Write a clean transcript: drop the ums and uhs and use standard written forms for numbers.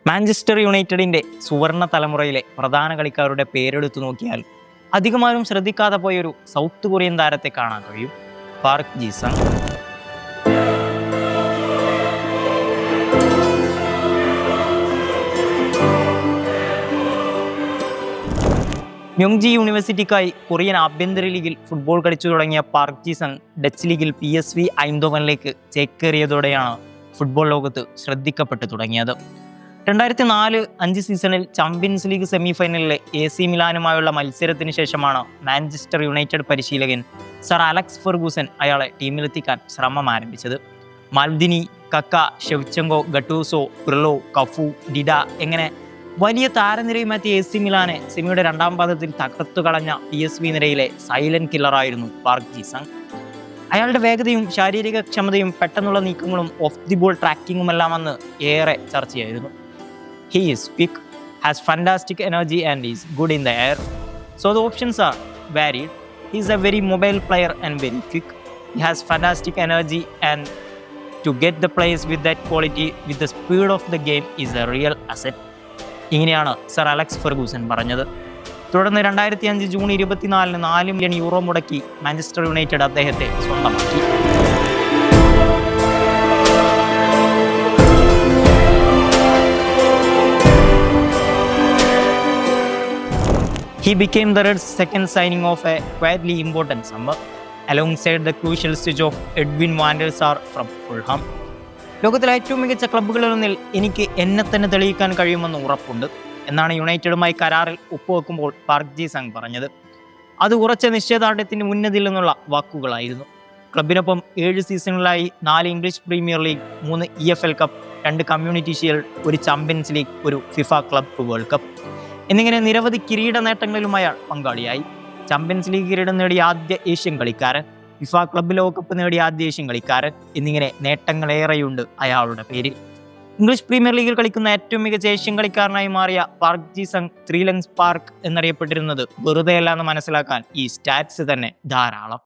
Manchester യുണൈറ്റഡിന്റെ സുവർണ തലമുറയിലെ പ്രധാന കളിക്കാരുടെ പേരെടുത്തു നോക്കിയാൽ അധികമാരും ശ്രദ്ധിക്കാതെ പോയൊരു സൗത്ത് കൊറിയൻ താരത്തെ കാണാൻ കഴിയും. Park Ji Sung. മ്യോങ്ജി യൂണിവേഴ്സിറ്റിക്കായി കൊറിയൻ ആഭ്യന്തര ലീഗിൽ ഫുട്ബോൾ കളിച്ചു തുടങ്ങിയ പാർക്ക് ജി സങ് ഡച്ച് ലീഗിൽ PSV ഐൻഡോവനിലേക്ക് ചേക്കേറിയതോടെയാണ് ഫുട്ബോൾ ലോകത്ത് ശ്രദ്ധിക്കപ്പെട്ടു തുടങ്ങിയത്. 2004-05 സീസണിൽ ചാമ്പ്യൻസ് ലീഗ് സെമിഫൈനലിലെ AC മിലാനുമായുള്ള മത്സരത്തിന് ശേഷമാണ് മാഞ്ചസ്റ്റർ യുണൈറ്റഡ് പരിശീലകൻ സർ അലക്സ് ഫെർഗൂസൻ അയാളെ ടീമിലെത്തിക്കാൻ ശ്രമം ആരംഭിച്ചത്. Maldini, Kaka, Shevchenko, Gattuso, Pirlo, Cafu, Dida എങ്ങനെ വലിയ താരനിരയുമെത്തിയ AC മിലാനെ സെമിയുടെ രണ്ടാം പാദത്തിൽ തകർത്തു കളഞ്ഞ PSV നിരയിലെ സൈലന്റ് കില്ലറായിരുന്നു പാർക്ക് ജി സങ്. അയാളുടെ വേഗതയും ശാരീരിക ക്ഷമതയും പെട്ടെന്നുള്ള നീക്കങ്ങളും ഓഫ് ദി ബോൾ ട്രാക്കിങ്ങുമെല്ലാം അന്ന് ഏറെ ചർച്ചയായിരുന്നു. He is quick, has fantastic energy and is good in the air. So the options are varied. He is a very mobile player and very quick. He has fantastic energy and to get the players with that quality with the speed of the game is a real asset. ഇങ്ങനെയാണ് sir Alex Ferguson പറഞ്ഞത്. തുടർന്ന് 2005 June 24-ന് €4 million മുടക്കി Manchester United അദ്ദേഹത്തെ സ്വന്തമാക്കി. He became the Reds' second signing of a quietly important summer, alongside the crucial switch of Edwin van der Sar from Fulham. ലോകത്തിലെ ഏറ്റവും മികച്ച ക്ലബ്ബുകളിലൊന്നിൽ എനിക്ക് എന്നെ തന്നെ തെളിയിക്കാൻ കഴിയുമെന്ന് ഉറപ്പുണ്ട് എന്നാണ് യുണൈറ്റഡുമായി കരാറിൽ ഒപ്പുവെക്കുമ്പോൾ പാർക്ക് ജി സങ് പറഞ്ഞത്. അത് ഉറച്ച നിശ്ചയദാർഢ്യത്തിന്റെ ഉന്നതിയിൽ നിന്നുള്ള വാക്കുകളായിരുന്നു. ക്ലബിനൊപ്പം 7 സീസണുകളായി 4 English premier league, 3 EFL cup, 2 community shield, 1 champions league, 1 FIFA club world cup എന്നിങ്ങനെ നിരവധി കിരീട നേട്ടങ്ങളിലും അയാൾ പങ്കാളിയായി. ചാമ്പ്യൻസ് ലീഗ് കിരീടം നേടിയ ആദ്യ ഏഷ്യൻ കളിക്കാരൻ, ഫിഫ ക്ലബ് ലോകകപ്പ് നേടിയ ആദ്യ ഏഷ്യൻ കളിക്കാരൻ എന്നിങ്ങനെ നേട്ടങ്ങളേറെയുണ്ട് അയാളുടെ പേരിൽ. ഇംഗ്ലീഷ് പ്രീമിയർ ലീഗിൽ കളിക്കുന്ന ഏറ്റവും മികച്ച ഏഷ്യൻ കളിക്കാരനായി മാറിയ Park Ji Sung three lungs Park എന്നറിയപ്പെട്ടിരുന്നത് വെറുതെയല്ല എന്ന് മനസ്സിലാക്കാൻ ഈ സ്റ്റാറ്റ്സ് തന്നെ ധാരാളം.